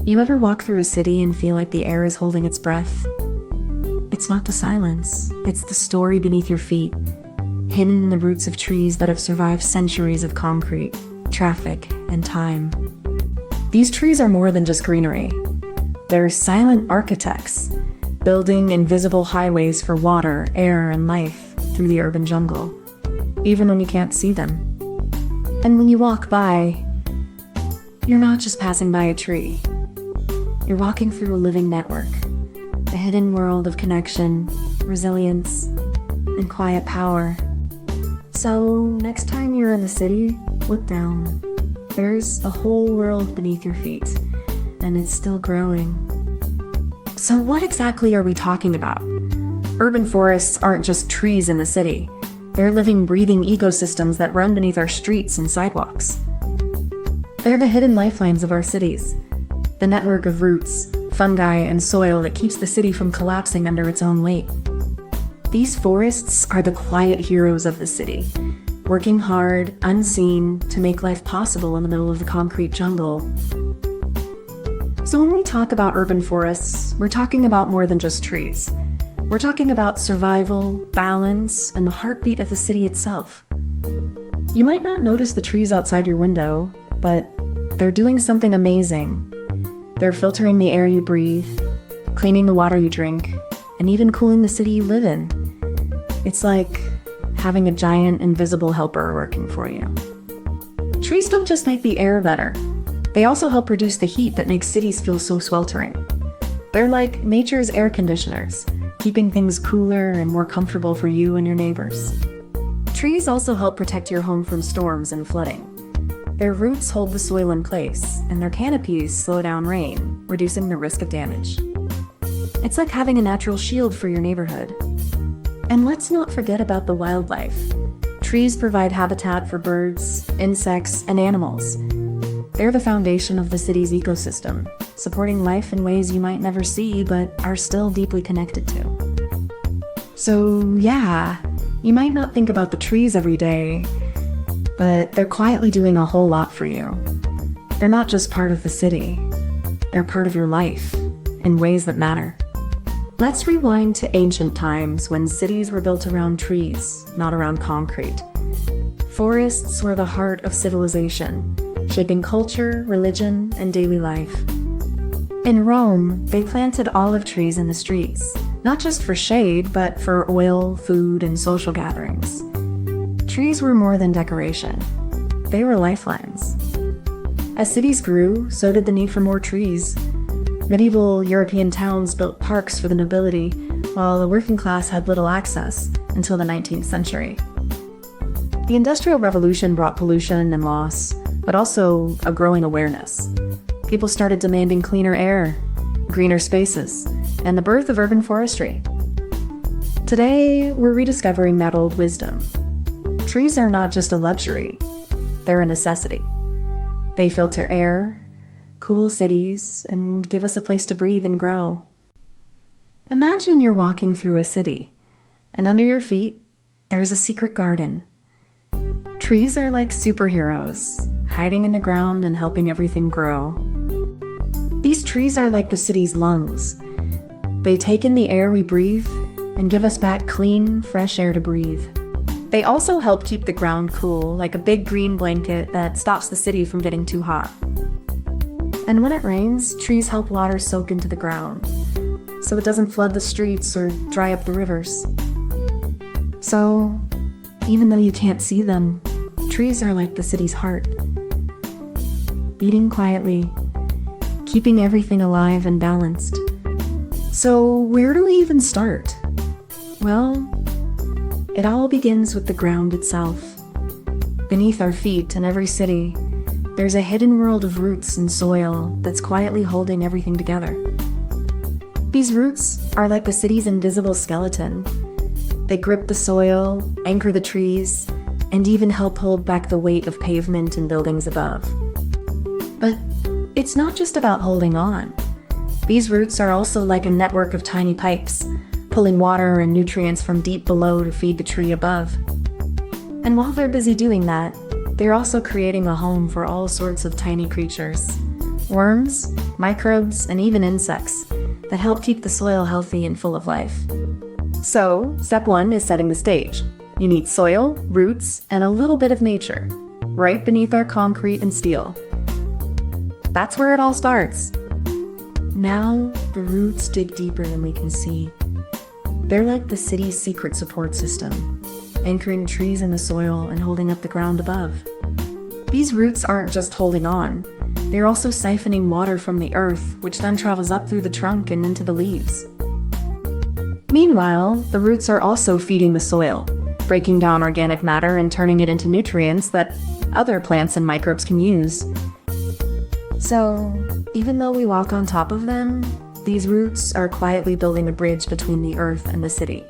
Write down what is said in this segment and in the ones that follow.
You ever walk through a city and feel like the air is holding its breath? It's not the silence, it's the story beneath your feet, hidden in the roots of trees that have survived centuries of concrete, traffic, and time. These trees are more than just greenery. They're silent architects, building invisible highways for water, air, and life through the urban jungle, even when you can't see them. And when you walk by, you're not just passing by a tree. You're walking through a living network, a hidden world of connection, resilience, and quiet power. So next time you're in the city, look down. There's a whole world beneath your feet, and it's still growing. So what exactly are we talking about? Urban forests aren't just trees in the city. They're living, breathing ecosystems that run beneath our streets and sidewalks. They're the hidden lifelines of our cities, the network of roots, fungi, and soil that keeps the city from collapsing under its own weight. These forests are the quiet heroes of the city, working hard, unseen, to make life possible in the middle of the concrete jungle. So when we talk about urban forests, we're talking about more than just trees. We're talking about survival, balance, and the heartbeat of the city itself. You might not notice the trees outside your window, but they're doing something amazing. They're filtering the air you breathe, cleaning the water you drink, and even cooling the city you live in. It's like having a giant invisible helper working for you. Trees don't just make the air better. They also help reduce the heat that makes cities feel so sweltering. They're like nature's air conditioners, keeping things cooler and more comfortable for you and your neighbors. Trees also help protect your home from storms and flooding. Their roots hold the soil in place, and their canopies slow down rain, reducing the risk of damage. It's like having a natural shield for your neighborhood. And let's not forget about the wildlife. Trees provide habitat for birds, insects, and animals. They're the foundation of the city's ecosystem, supporting life in ways you might never see but are still deeply connected to. So yeah, you might not think about the trees every day, but they're quietly doing a whole lot for you. They're not just part of the city, they're part of your life in ways that matter. Let's rewind to ancient times when cities were built around trees, not around concrete. Forests were the heart of civilization, shaping culture, religion, and daily life. In Rome, they planted olive trees in the streets, not just for shade, but for oil, food, and social gatherings. Trees were more than decoration. They were lifelines. As cities grew, so did the need for more trees. Medieval European towns built parks for the nobility, while the working class had little access until the 19th century. The Industrial Revolution brought pollution and loss, but also a growing awareness. People started demanding cleaner air, greener spaces, and the birth of urban forestry. Today, we're rediscovering that old wisdom. Trees are not just a luxury, they're a necessity. They filter air, cool cities, and give us a place to breathe and grow. Imagine you're walking through a city, and under your feet, there's a secret garden. Trees are like superheroes, hiding in the ground and helping everything grow. These trees are like the city's lungs. They take in the air we breathe and give us back clean, fresh air to breathe. They also help keep the ground cool, like a big green blanket that stops the city from getting too hot. And when it rains, trees help water soak into the ground, so it doesn't flood the streets or dry up the rivers. So, even though you can't see them, trees are like the city's heart, beating quietly, keeping everything alive and balanced. So where do we even start? Well, it all begins with the ground itself. Beneath our feet in every city, there's a hidden world of roots and soil that's quietly holding everything together. These roots are like the city's invisible skeleton. They grip the soil, anchor the trees, and even help hold back the weight of pavement and buildings above. But it's not just about holding on. These roots are also like a network of tiny pipes, pulling water and nutrients from deep below to feed the tree above. And while they're busy doing that, they're also creating a home for all sorts of tiny creatures. worms, microbes, and even insects that help keep the soil healthy and full of life. So, step 1 is setting the stage. You need soil, roots, and a little bit of nature, right beneath our concrete and steel. That's where it all starts. Now, the roots dig deeper than we can see. They're like the city's secret support system, anchoring trees in the soil and holding up the ground above. These roots aren't just holding on, they're also siphoning water from the earth, which then travels up through the trunk and into the leaves. Meanwhile, the roots are also feeding the soil, breaking down organic matter and turning it into nutrients that other plants and microbes can use. So, even though we walk on top of them, these roots are quietly building a bridge between the earth and the city,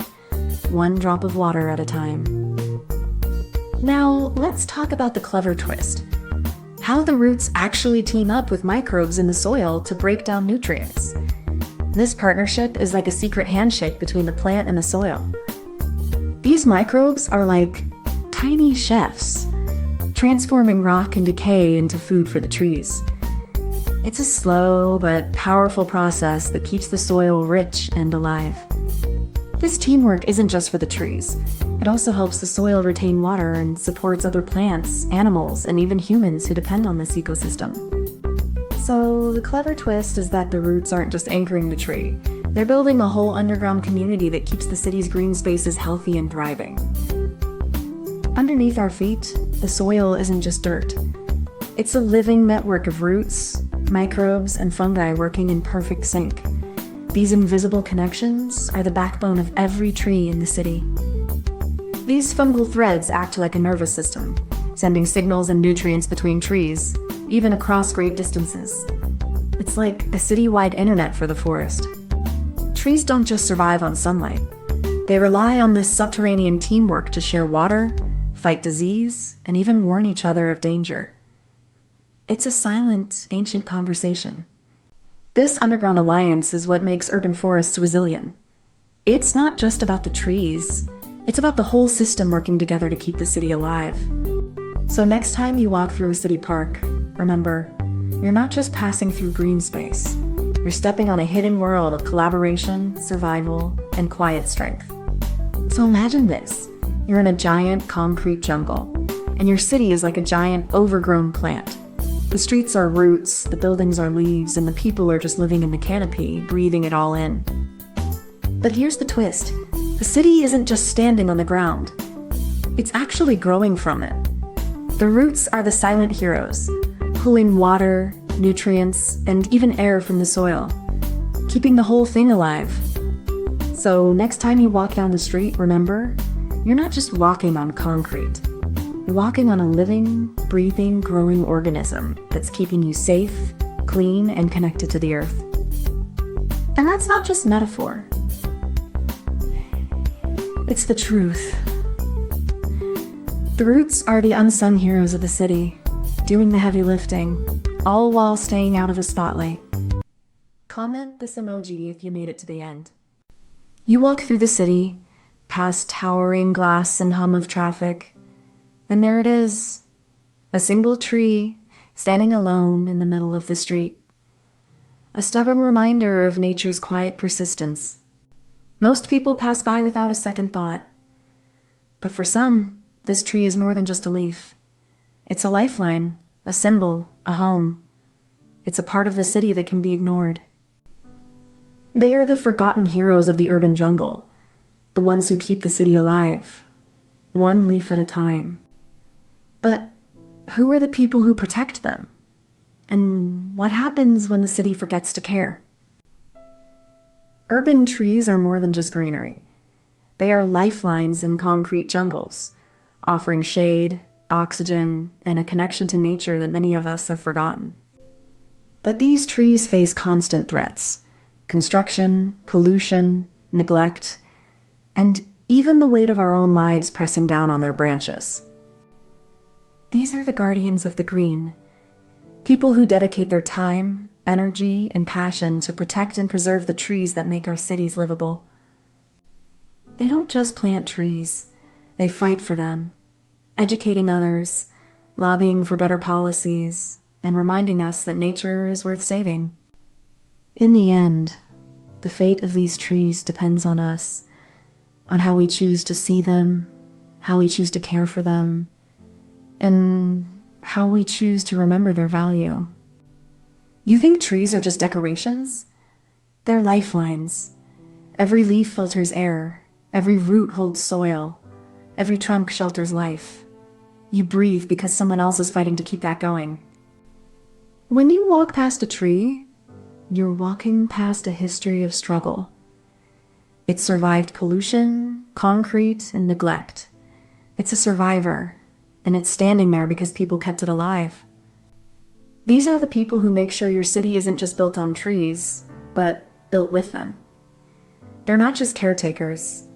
one drop of water at a time. Now, let's talk about the clever twist. How the roots actually team up with microbes in the soil to break down nutrients. This partnership is like a secret handshake between the plant and the soil. These microbes are like tiny chefs, transforming rock and decay into food for the trees. It's a slow but powerful process that keeps the soil rich and alive. This teamwork isn't just for the trees. It also helps the soil retain water and supports other plants, animals, and even humans who depend on this ecosystem. So the clever twist is that the roots aren't just anchoring the tree. They're building a whole underground community that keeps the city's green spaces healthy and thriving. Underneath our feet, the soil isn't just dirt. It's a living network of roots, microbes, and fungi working in perfect sync. These invisible connections are the backbone of every tree in the city. These fungal threads act like a nervous system, sending signals and nutrients between trees, even across great distances. It's like a city-wide internet for the forest. Trees don't just survive on sunlight. They rely on this subterranean teamwork to share water, fight disease, and even warn each other of danger. It's a silent, ancient conversation. This underground alliance is what makes urban forests resilient. It's not just about the trees, it's about the whole system working together to keep the city alive. So next time you walk through a city park, remember, you're not just passing through green space. You're stepping on a hidden world of collaboration, survival, and quiet strength. So imagine this. You're in a giant concrete jungle, and your city is like a giant overgrown plant. The streets are roots, the buildings are leaves, and the people are just living in the canopy, breathing it all in. But here's the twist. The city isn't just standing on the ground. It's actually growing from it. The roots are the silent heroes, pulling water, nutrients, and even air from the soil, keeping the whole thing alive. So next time you walk down the street, remember, you're not just walking on concrete. You're walking on a living, breathing, growing organism that's keeping you safe, clean, and connected to the earth. And that's not just metaphor. It's the truth. The roots are the unsung heroes of the city, doing the heavy lifting, all while staying out of the spotlight. Comment this emoji if you made it to the end. You walk through the city, past towering glass and hum of traffic, and there it is, a single tree standing alone in the middle of the street. A stubborn reminder of nature's quiet persistence. Most people pass by without a second thought. But for some, this tree is more than just a leaf. It's a lifeline, a symbol, a home. It's a part of the city that can be ignored. They are the forgotten heroes of the urban jungle, the ones who keep the city alive, one leaf at a time. But who are the people who protect them? And what happens when the city forgets to care? Urban trees are more than just greenery. They are lifelines in concrete jungles, offering shade, oxygen, and a connection to nature that many of us have forgotten. But these trees face constant threats: construction, pollution, neglect, and even the weight of our own lives pressing down on their branches. These are the guardians of the green, people who dedicate their time, energy, and passion to protect and preserve the trees that make our cities livable. They don't just plant trees, they fight for them, educating others, lobbying for better policies, and reminding us that nature is worth saving. In the end, the fate of these trees depends on us, on how we choose to see them, how we choose to care for them, and how we choose to remember their value. You think trees are just decorations? They're lifelines. Every leaf filters air, every root holds soil, every trunk shelters life. You breathe because someone else is fighting to keep that going. When you walk past a tree, you're walking past a history of struggle. It survived pollution, concrete, and neglect. It's a survivor, and it's standing there because people kept it alive. These are the people who make sure your city isn't just built on trees, but built with them. They're not just caretakers.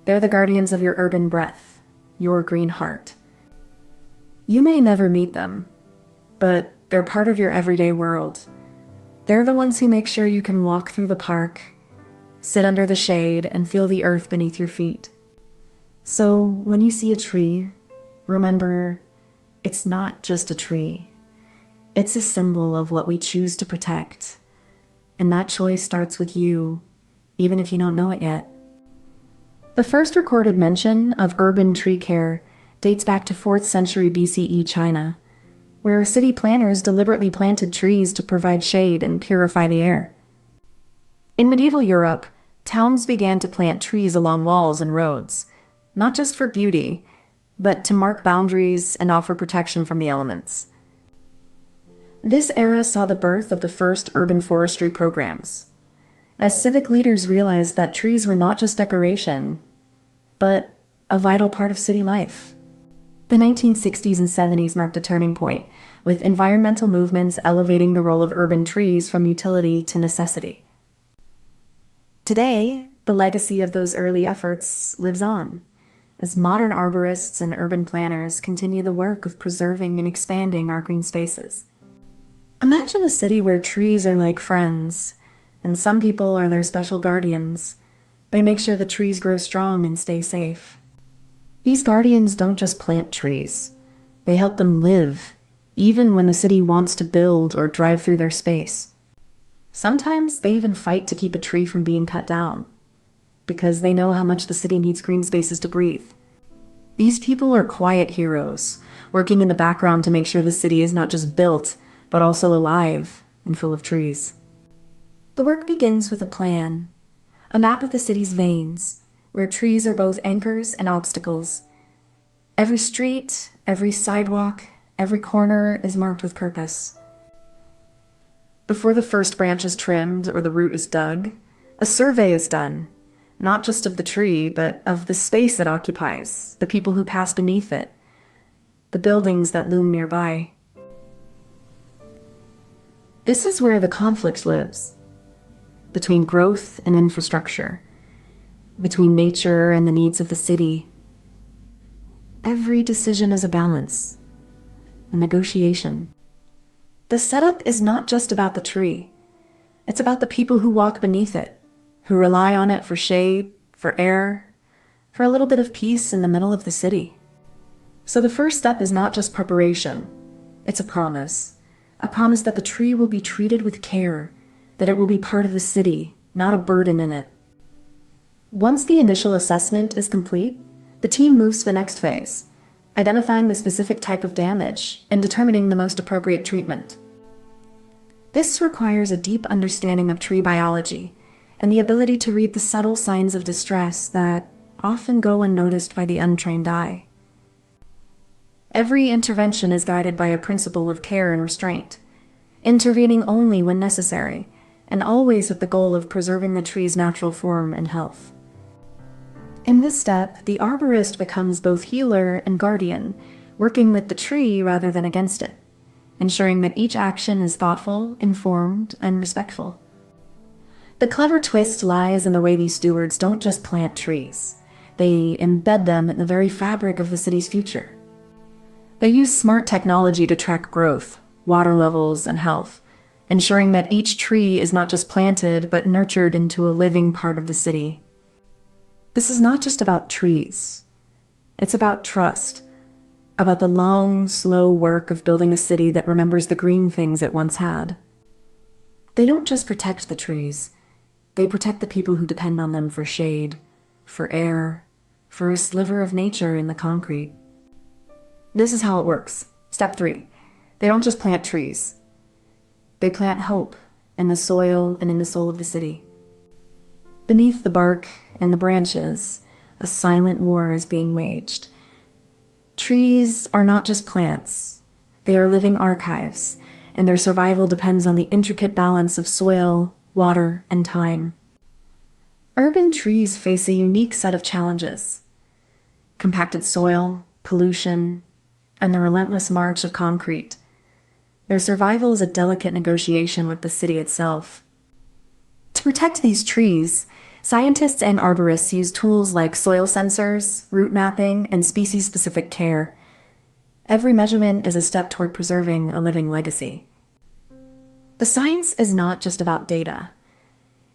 They're the guardians of your urban breath, your green heart. You may never meet them, but they're part of your everyday world. They're the ones who make sure you can walk through the park, sit under the shade, and feel the earth beneath your feet. So when you see a tree, remember, it's not just a tree. It's a symbol of what we choose to protect. And that choice starts with you, even if you don't know it yet. The first recorded mention of urban tree care dates back to 4th century BCE China, where city planners deliberately planted trees to provide shade and purify the air. In medieval Europe, towns began to plant trees along walls and roads, not just for beauty, but to mark boundaries and offer protection from the elements. This era saw the birth of the first urban forestry programs, as civic leaders realized that trees were not just decoration, but a vital part of city life. The 1960s and 70s marked a turning point, with environmental movements elevating the role of urban trees from utility to necessity. Today, the legacy of those early efforts lives on, as modern arborists and urban planners continue the work of preserving and expanding our green spaces. Imagine a city where trees are like friends, and some people are their special guardians. They make sure the trees grow strong and stay safe. These guardians don't just plant trees. They help them live, even when the city wants to build or drive through their space. Sometimes they even fight to keep a tree from being cut down, because they know how much the city needs green spaces to breathe. These people are quiet heroes, working in the background to make sure the city is not just built, but also alive and full of trees. The work begins with a plan, a map of the city's veins, where trees are both anchors and obstacles. Every street, every sidewalk, every corner is marked with purpose. Before the first branch is trimmed or the root is dug, a survey is done, not just of the tree, but of the space it occupies, the people who pass beneath it, the buildings that loom nearby. This is where the conflict lives, between growth and infrastructure, between nature and the needs of the city. Every decision is a balance, a negotiation. The setup is not just about the tree. It's about the people who walk beneath it, who rely on it for shade, for air, for a little bit of peace in the middle of the city. So the first step is not just preparation. It's a promise that the tree will be treated with care, that it will be part of the city, not a burden in it. Once the initial assessment is complete, the team moves to the next phase, identifying the specific type of damage and determining the most appropriate treatment. This requires a deep understanding of tree biology and the ability to read the subtle signs of distress that often go unnoticed by the untrained eye. Every intervention is guided by a principle of care and restraint, intervening only when necessary, and always with the goal of preserving the tree's natural form and health. In this step, the arborist becomes both healer and guardian, working with the tree rather than against it, ensuring that each action is thoughtful, informed, and respectful. The clever twist lies in the way these stewards don't just plant trees. They embed them in the very fabric of the city's future. They use smart technology to track growth, water levels, and health, ensuring that each tree is not just planted, but nurtured into a living part of the city. This is not just about trees. It's about trust, about the long, slow work of building a city that remembers the green things it once had. They don't just protect the trees, they protect the people who depend on them for shade, for air, for a sliver of nature in the concrete. This is how it works. Step 3. They don't just plant trees. They plant hope in the soil and in the soul of the city. Beneath the bark and the branches, a silent war is being waged. Trees are not just plants. They are living archives, and their survival depends on the intricate balance of soil, water, and time. Urban trees face a unique set of challenges: compacted soil, pollution, and the relentless march of concrete. Their survival is a delicate negotiation with the city itself. To protect these trees, scientists and arborists use tools like soil sensors, root mapping, and species-specific care. Every measurement is a step toward preserving a living legacy. The science is not just about data.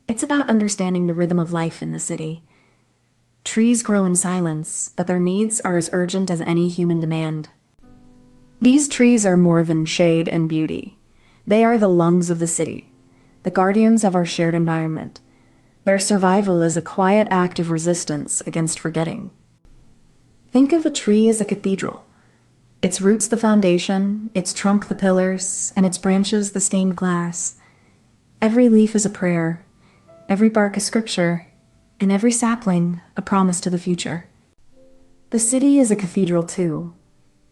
It's about understanding the rhythm of life in the city. Trees grow in silence, but their needs are as urgent as any human demand. These trees are more than shade and beauty. They are the lungs of the city, the guardians of our shared environment. Their survival is a quiet act of resistance against forgetting. Think of a tree as a cathedral. Its roots the foundation, its trunk the pillars, and its branches the stained glass. Every leaf is a prayer, every bark a scripture, and every sapling a promise to the future. The city is a cathedral too,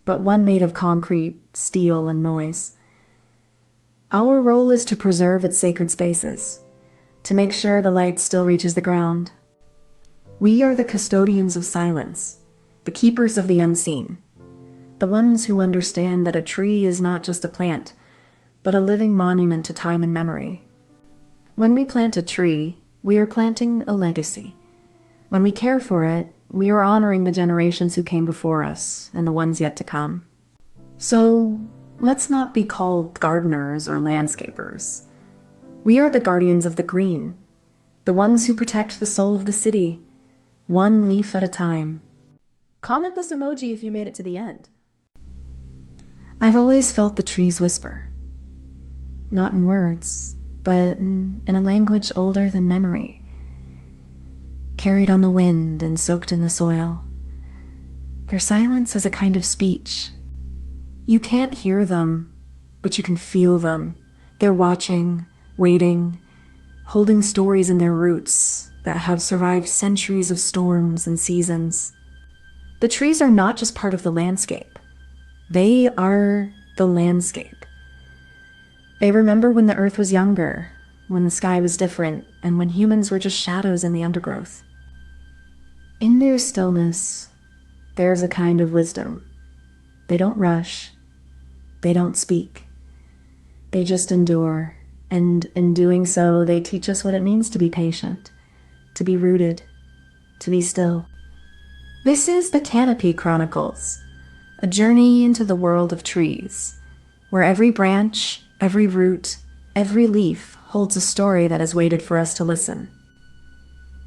but one made of concrete, steel, and noise. Our role is to preserve its sacred spaces, to make sure the light still reaches the ground. We are the custodians of silence, the keepers of the unseen, the ones who understand that a tree is not just a plant, but a living monument to time and memory. When we plant a tree, we are planting a legacy. When we care for it, we are honoring the generations who came before us and the ones yet to come. So, let's not be called gardeners or landscapers. We are the guardians of the green, the ones who protect the soul of the city, one leaf at a time. Comment this emoji if you made it to the end. I've always felt the trees whisper. Not in words, but in a language older than memory. Carried on the wind and soaked in the soil. Their silence is a kind of speech. You can't hear them, but you can feel them. They're watching, waiting, holding stories in their roots that have survived centuries of storms and seasons. The trees are not just part of the landscape. They are the landscape. They remember when the earth was younger, when the sky was different, and when humans were just shadows in the undergrowth. In their stillness, there's a kind of wisdom. They don't rush. They don't speak. They just endure, and in doing so, they teach us what it means to be patient, to be rooted, to be still. This is the Canopy Chronicles, a journey into the world of trees, where every branch, every root, every leaf holds a story that has waited for us to listen.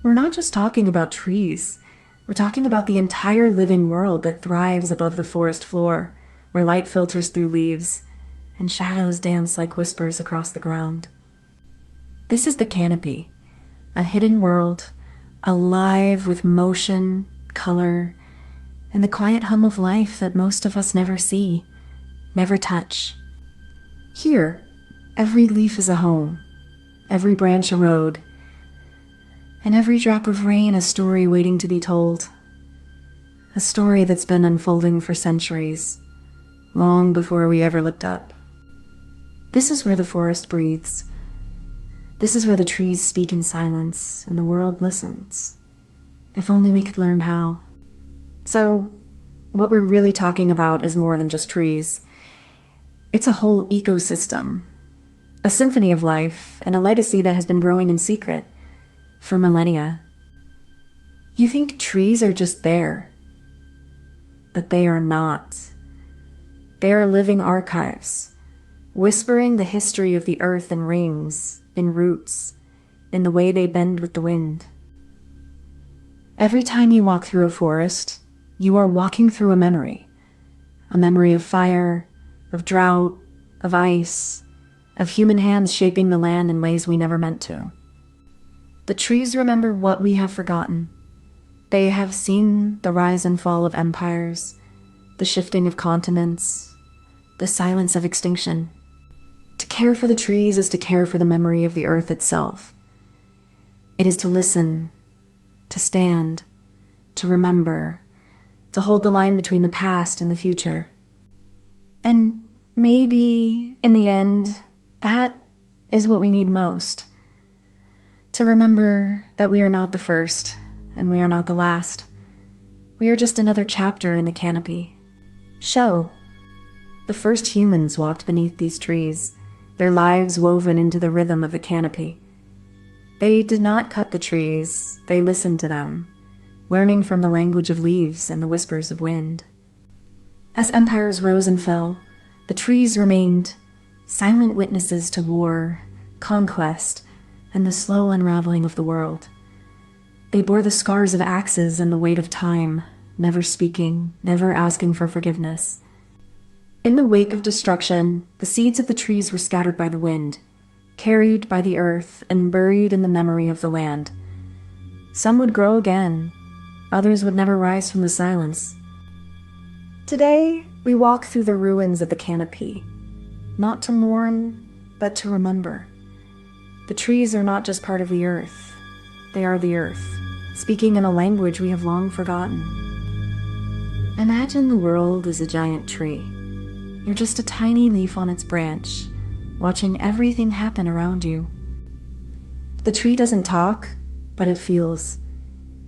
We're not just talking about trees. We're talking about the entire living world that thrives above the forest floor, where light filters through leaves and shadows dance like whispers across the ground. This is the Canopy, a hidden world, alive with motion, color, and the quiet hum of life that most of us never see, never touch. Here, every leaf is a home, every branch a road, and every drop of rain a story waiting to be told. A story that's been unfolding for centuries, long before we ever looked up. This is where the forest breathes. This is where the trees speak in silence and the world listens. If only we could learn how. So, what we're really talking about is more than just trees. It's a whole ecosystem, a symphony of life, and a legacy that has been growing in secret for millennia. You think trees are just there, but they are not. They are living archives, whispering the history of the earth in rings, in roots, in the way they bend with the wind. Every time you walk through a forest, you are walking through a A memory of fire, of drought, of ice, of human hands shaping the land in ways we never meant to. The trees remember what we have forgotten. They have seen the rise and fall of empires, the shifting of continents, the silence of extinction. To care for the trees is to care for the memory of the earth itself. It is to listen, to stand, to remember, to hold the line between the past and the future. And maybe, in the end, that is what we need most. To remember that we are not the first, and we are not the last. We are just another chapter in the Canopy. Show. The first humans walked beneath these trees, their lives woven into the rhythm of the Canopy. They did not cut the trees, they listened to them, learning from the language of leaves and the whispers of wind. As empires rose and fell, the trees remained silent witnesses to war, conquest, and the slow unraveling of the world. They bore the scars of axes and the weight of time, never speaking, never asking for forgiveness. In the wake of destruction, the seeds of the trees were scattered by the wind, carried by the earth, and buried in the memory of the land. Some would grow again, others would never rise from the silence. Today, we walk through the ruins of the Canopy, not to mourn, but to remember. The trees are not just part of the earth, they are the earth, speaking in a language we have long forgotten. Imagine the world as a giant tree. You're just a tiny leaf on its branch, watching everything happen around you. The tree doesn't talk, but it feels.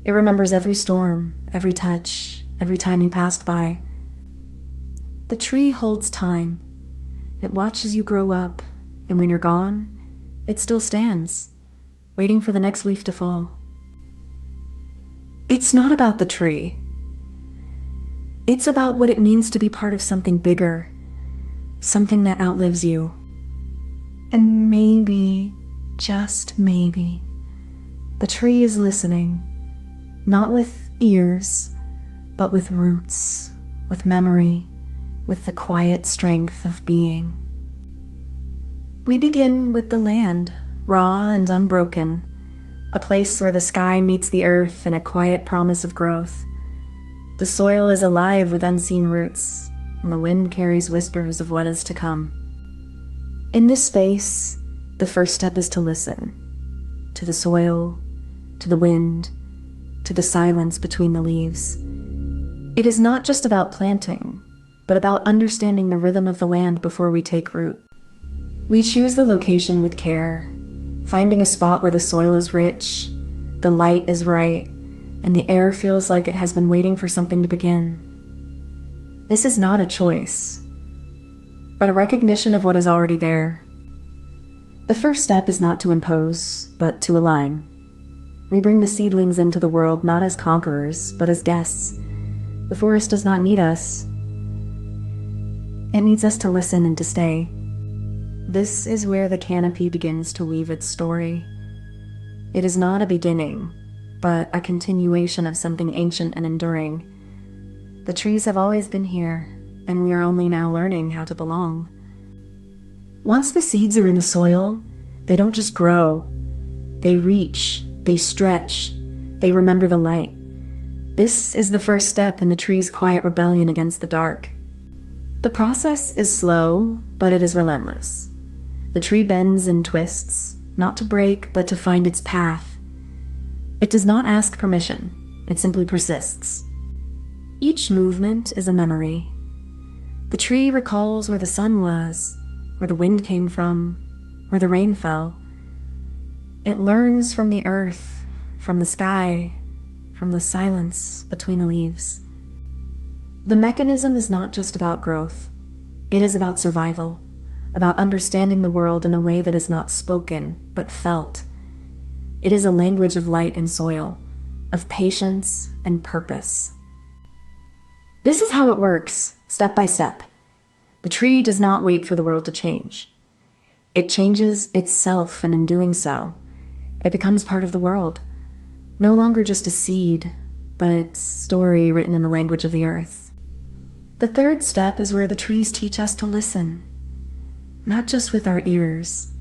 It remembers every storm, every touch, every time you passed by. The tree holds time. It watches you grow up, and when you're gone, it still stands, waiting for the next leaf to fall. It's not about the tree. It's about what it means to be part of something bigger, something that outlives you. And maybe, just maybe, the tree is listening, not with ears, but with roots, with memory, with the quiet strength of being. We begin with the land, raw and unbroken, a place where the sky meets the earth in a quiet promise of growth. The soil is alive with unseen roots, and the wind carries whispers of what is to come. In this space, the first step is to listen, to the soil, to the wind, to the silence between the leaves. It is not just about planting, but about understanding the rhythm of the land before we take root. We choose the location with care, finding a spot where the soil is rich, the light is right, and the air feels like it has been waiting for something to begin. This is not a choice, but a recognition of what is already there. The first step is not to impose, but to align. We bring the seedlings into the world not as conquerors, but as guests. The forest does not need us. It needs us to listen and to stay. This is where the Canopy begins to weave its story. It is not a beginning, but a continuation of something ancient and enduring. The trees have always been here, and we are only now learning how to belong. Once the seeds are in the soil, they don't just grow. They reach, they stretch, they remember the light. This is the first step in the tree's quiet rebellion against the dark. The process is slow, but it is relentless. The tree bends and twists, not to break, but to find its path. It does not ask permission, it simply persists. Each movement is a memory. The tree recalls where the sun was, where the wind came from, where the rain fell. It learns from the earth, from the sky, from the silence between the leaves. The mechanism is not just about growth. It is about survival, about understanding the world in a way that is not spoken, but felt. It is a language of light and soil, of patience and purpose. This is how it works, step by step. The tree does not wait for the world to change. It changes itself, and in doing so, it becomes part of the world. No longer just a seed, but its story written in the language of the earth. The third step is where the trees teach us to listen, not just with our ears,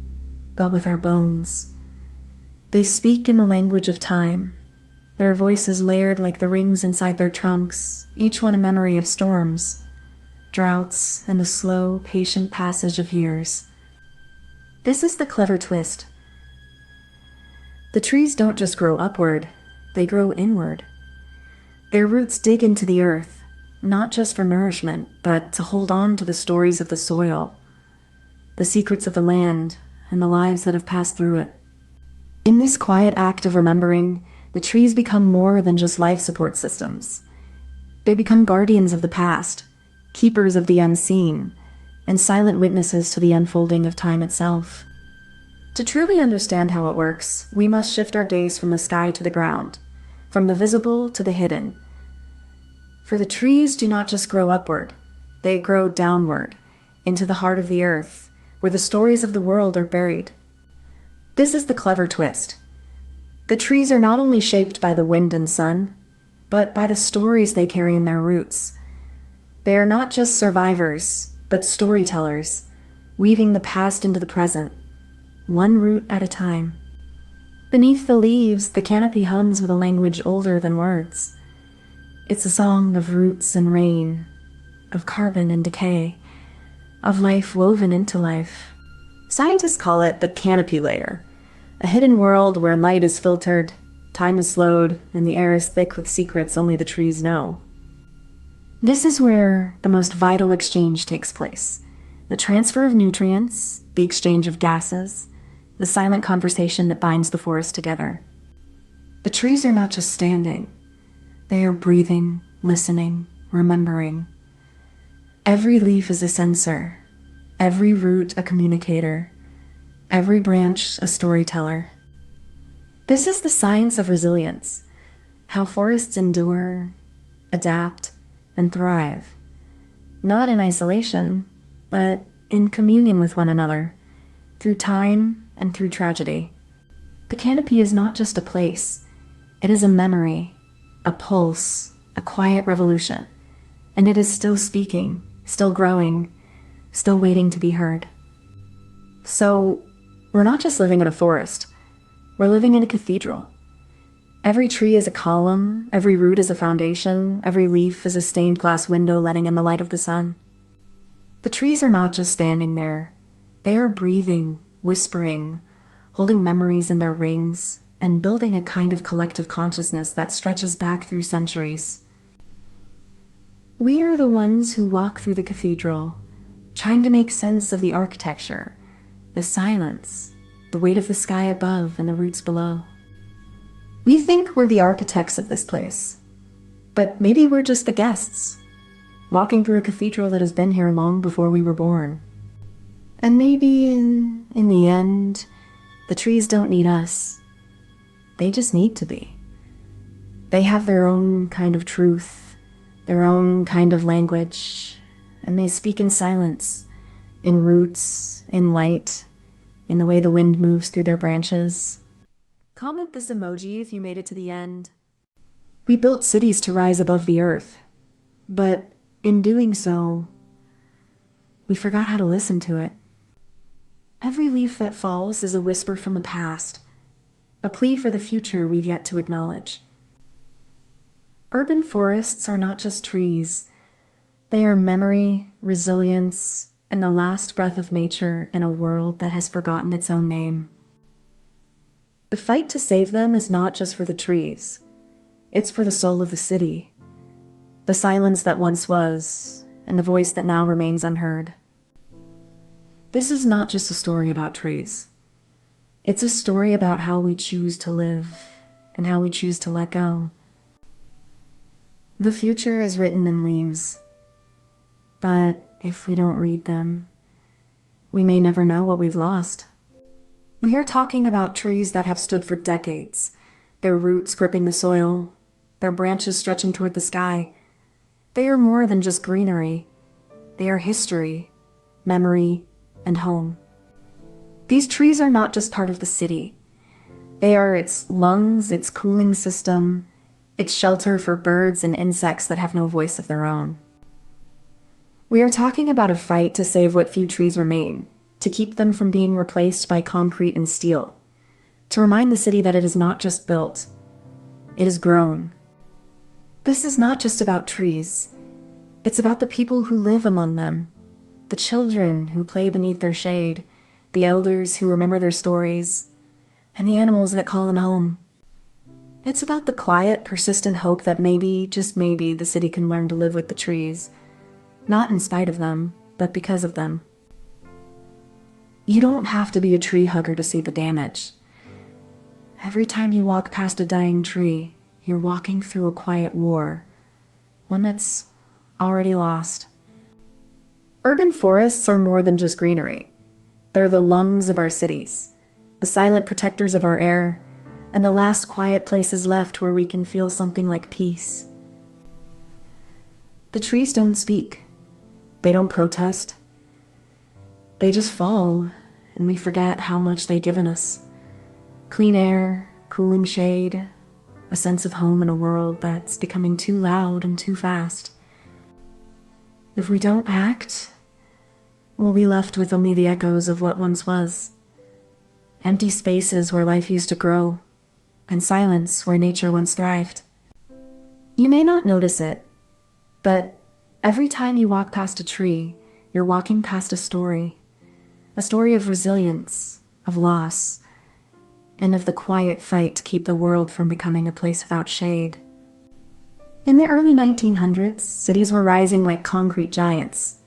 but with our bones. They speak in the language of time, their voices layered like the rings inside their trunks, each one a memory of storms, droughts, and the slow, patient passage of years. This is the clever twist. The trees don't just grow upward, they grow inward. Their roots dig into the earth, not just for nourishment, but to hold on to the stories of the soil, the secrets of the land, and the lives that have passed through it. In this quiet act of remembering, the trees become more than just life support systems. They become guardians of the past, keepers of the unseen, and silent witnesses to the unfolding of time itself. To truly understand how it works, we must shift our gaze from the sky to the ground, from the visible to the hidden. For the trees do not just grow upward, they grow downward, into the heart of the earth, where the stories of the world are buried. This is the clever twist. The trees are not only shaped by the wind and sun, but by the stories they carry in their roots. They are not just survivors, but storytellers, weaving the past into the present, one root at a time. Beneath the leaves, the canopy hums with a language older than words. It's a song of roots and rain, of carbon and decay, of life woven into life. Scientists call it the canopy layer, a hidden world where light is filtered, time is slowed, and the air is thick with secrets only the trees know. This is where the most vital exchange takes place. The transfer of nutrients, the exchange of gases, the silent conversation that binds the forest together. The trees are not just standing. They are breathing, listening, remembering. Every leaf is a sensor, every root a communicator, every branch a storyteller. This is the science of resilience, how forests endure, adapt, and thrive, not in isolation, but in communion with one another, through time and through tragedy. The canopy is not just a place, it is a memory, a pulse, a quiet revolution, and it is still speaking, still growing, still waiting to be heard. So, we're not just living in a forest, we're living in a cathedral. Every tree is a column, every root is a foundation, every leaf is a stained glass window letting in the light of the sun. The trees are not just standing there, they are breathing, whispering, holding memories in their rings, and building a kind of collective consciousness that stretches back through centuries. We are the ones who walk through the cathedral, trying to make sense of the architecture, the silence, the weight of the sky above and the roots below. We think we're the architects of this place, but maybe we're just the guests, walking through a cathedral that has been here long before we were born. And maybe in the end, the trees don't need us. They just need to be. They have their own kind of truth, their own kind of language, and they speak in silence, in roots, in light, in the way the wind moves through their branches. Comment this emoji if you made it to the end. We built cities to rise above the earth, but in doing so, we forgot how to listen to it. Every leaf that falls is a whisper from the past, a plea for the future we've yet to acknowledge. Urban forests are not just trees. They are memory, resilience, and the last breath of nature in a world that has forgotten its own name. The fight to save them is not just for the trees. It's for the soul of the city, the silence that once was, and the voice that now remains unheard. This is not just a story about trees. It's a story about how we choose to live and how we choose to let go. The future is written in leaves, but if we don't read them, we may never know what we've lost. We are talking about trees that have stood for decades, their roots gripping the soil, their branches stretching toward the sky. They are more than just greenery. They are history, memory, and home. These trees are not just part of the city. They are its lungs, its cooling system, its shelter for birds and insects that have no voice of their own. We are talking about a fight to save what few trees remain, to keep them from being replaced by concrete and steel, to remind the city that it is not just built, it is grown. This is not just about trees. It's about the people who live among them, the children who play beneath their shade, the elders who remember their stories, and the animals that call them home. It's about the quiet, persistent hope that maybe, just maybe, the city can learn to live with the trees, not in spite of them, but because of them. You don't have to be a tree hugger to see the damage. Every time you walk past a dying tree, you're walking through a quiet war, one that's already lost. Urban forests are more than just greenery. They're the lungs of our cities, the silent protectors of our air, and the last quiet places left where we can feel something like peace. The trees don't speak. They don't protest. They just fall, and we forget how much they've given us. Clean air, cooling shade, a sense of home in a world that's becoming too loud and too fast. If we don't act, we'll be left with only the echoes of what once was. Empty spaces where life used to grow, and silence where nature once thrived. You may not notice it, but every time you walk past a tree, you're walking past a story of resilience, of loss, and of the quiet fight to keep the world from becoming a place without shade. In the early 1900s, cities were rising like concrete giants,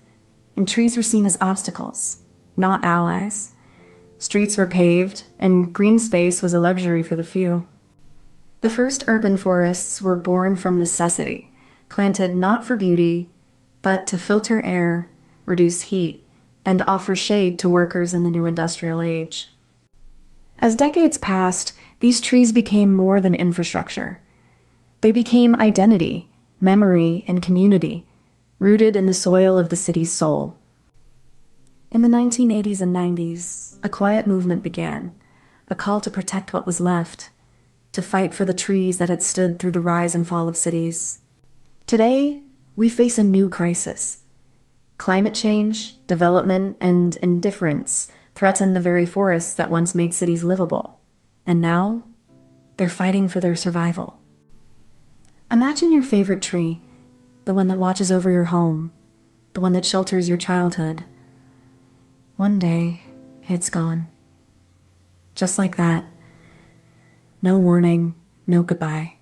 and trees were seen as obstacles, not allies. Streets were paved, and green space was a luxury for the few. The first urban forests were born from necessity, planted not for beauty, but to filter air, reduce heat, and offer shade to workers in the new industrial age. As decades passed, these trees became more than infrastructure. They became identity, memory, and community, rooted in the soil of the city's soul. In the 1980s and 90s, a quiet movement began, a call to protect what was left, to fight for the trees that had stood through the rise and fall of cities. Today, we face a new crisis. Climate change, development, and indifference threaten the very forests that once made cities livable. And now, they're fighting for their survival. Imagine your favorite tree, the one that watches over your home, the one that shelters your childhood. One day, it's gone. Just like that. No warning, no goodbye.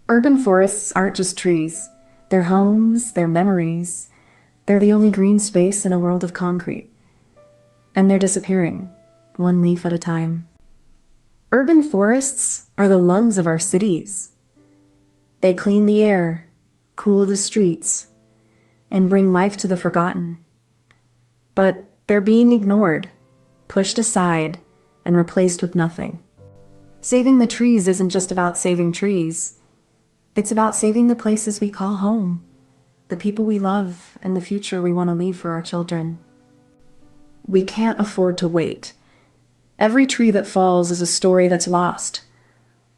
Urban forests aren't just trees. They're homes, they're memories. They're the only green space in a world of concrete. And they're disappearing, one leaf at a time. Urban forests are the lungs of our cities. They clean the air, cool the streets, and bring life to the forgotten. But they're being ignored, pushed aside, and replaced with nothing. Saving the trees isn't just about saving trees. It's about saving the places we call home, the people we love, and the future we want to leave for our children. We can't afford to wait. Every tree that falls is a story that's lost,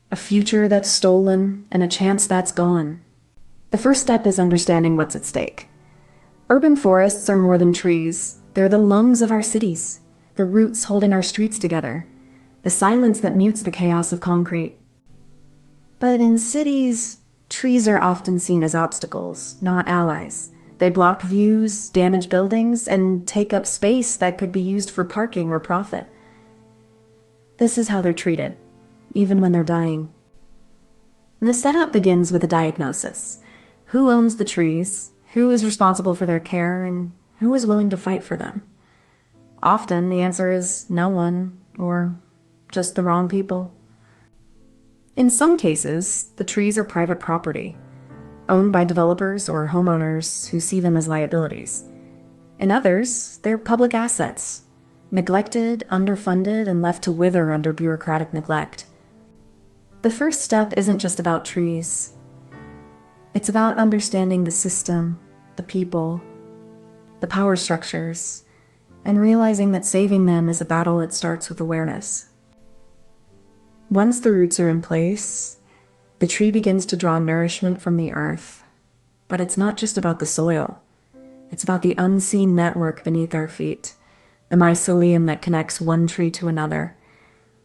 a future that's stolen, and a chance that's gone. The first step is understanding what's at stake. Urban forests are more than trees. They're the lungs of our cities, the roots holding our streets together, the silence that mutes the chaos of concrete. But in cities, trees are often seen as obstacles, not allies. They block views, damage buildings, and take up space that could be used for parking or profit. This is how they're treated, even when they're dying. The setup begins with a diagnosis. Who owns the trees? Who is responsible for their care? And who is willing to fight for them? Often the answer is no one, or just the wrong people. In some cases, the trees are private property, owned by developers or homeowners who see them as liabilities. In others, they're public assets, neglected, underfunded, and left to wither under bureaucratic neglect. The first step isn't just about trees. It's about understanding the system, the people, the power structures, and realizing that saving them is a battle that starts with awareness. Once the roots are in place, the tree begins to draw nourishment from the earth. But it's not just about the soil. It's about the unseen network beneath our feet, the mycelium that connects one tree to another,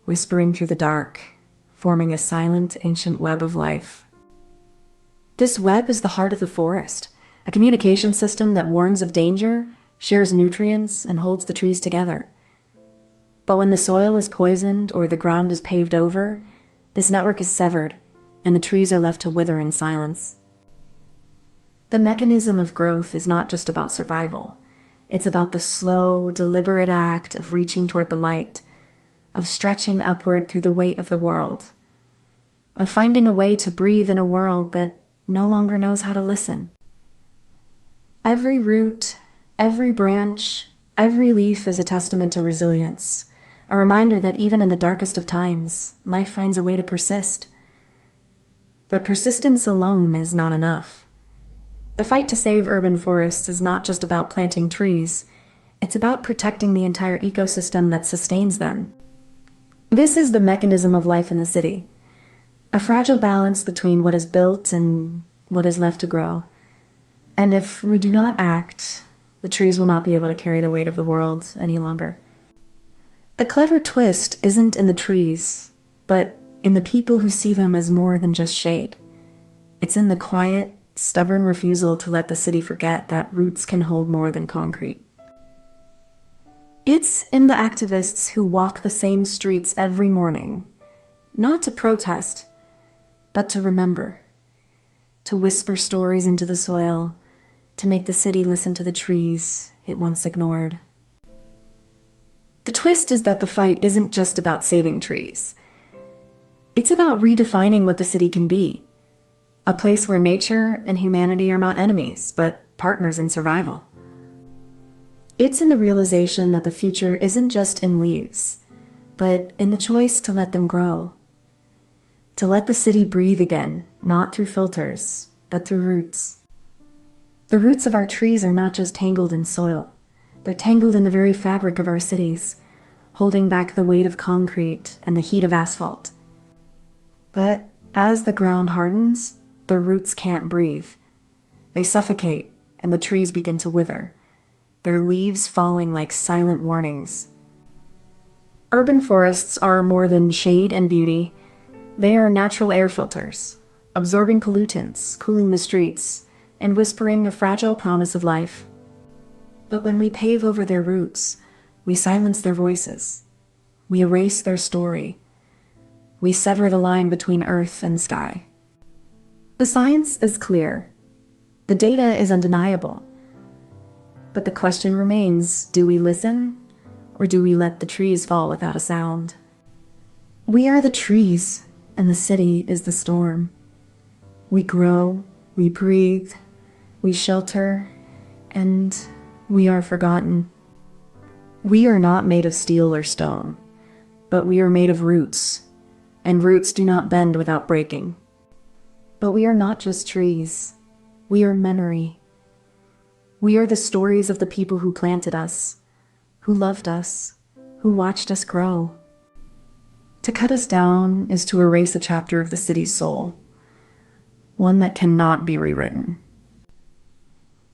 whispering through the dark, forming a silent, ancient web of life. This web is the heart of the forest, a communication system that warns of danger, shares nutrients, and holds the trees together. But when the soil is poisoned or the ground is paved over, this network is severed, and the trees are left to wither in silence. The mechanism of growth is not just about survival. It's about the slow, deliberate act of reaching toward the light, of stretching upward through the weight of the world, of finding a way to breathe in a world that no longer knows how to listen. Every root, every branch, every leaf is a testament to resilience, a reminder that even in the darkest of times, life finds a way to persist. But persistence alone is not enough. The fight to save urban forests is not just about planting trees, it's about protecting the entire ecosystem that sustains them. This is the mechanism of life in the city, a fragile balance between what is built and what is left to grow. And if we do not act, the trees will not be able to carry the weight of the world any longer. The clever twist isn't in the trees, but in the people who see them as more than just shade. It's in the quiet, stubborn refusal to let the city forget that roots can hold more than concrete. It's in the activists who walk the same streets every morning, not to protest, but to remember, to whisper stories into the soil, to make the city listen to the trees it once ignored. The twist is that the fight isn't just about saving trees. It's about redefining what the city can be. A place where nature and humanity are not enemies, but partners in survival. It's in the realization that the future isn't just in leaves, but in the choice to let them grow. To let the city breathe again, not through filters, but through roots. The roots of our trees are not just tangled in soil. They're tangled in the very fabric of our cities, holding back the weight of concrete and the heat of asphalt. But as the ground hardens, the roots can't breathe. They suffocate, and the trees begin to wither, their leaves falling like silent warnings. Urban forests are more than shade and beauty. They are natural air filters, absorbing pollutants, cooling the streets, and whispering a fragile promise of life. But when we pave over their roots, we silence their voices. We erase their story. We sever the line between earth and sky. The science is clear. The data is undeniable. But the question remains, do we listen, or do we let the trees fall without a sound? We are the trees, and the city is the storm. We grow, we breathe, we shelter, and we are forgotten. We are not made of steel or stone, but we are made of roots, and roots do not bend without breaking. But we are not just trees. We are memory. We are the stories of the people who planted us, who loved us, who watched us grow. To cut us down is to erase a chapter of the city's soul, one that cannot be rewritten.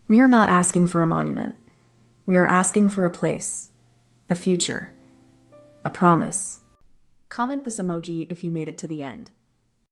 We are not asking for a monument. We are asking for a place, a future, a promise. Comment this emoji if you made it to the end.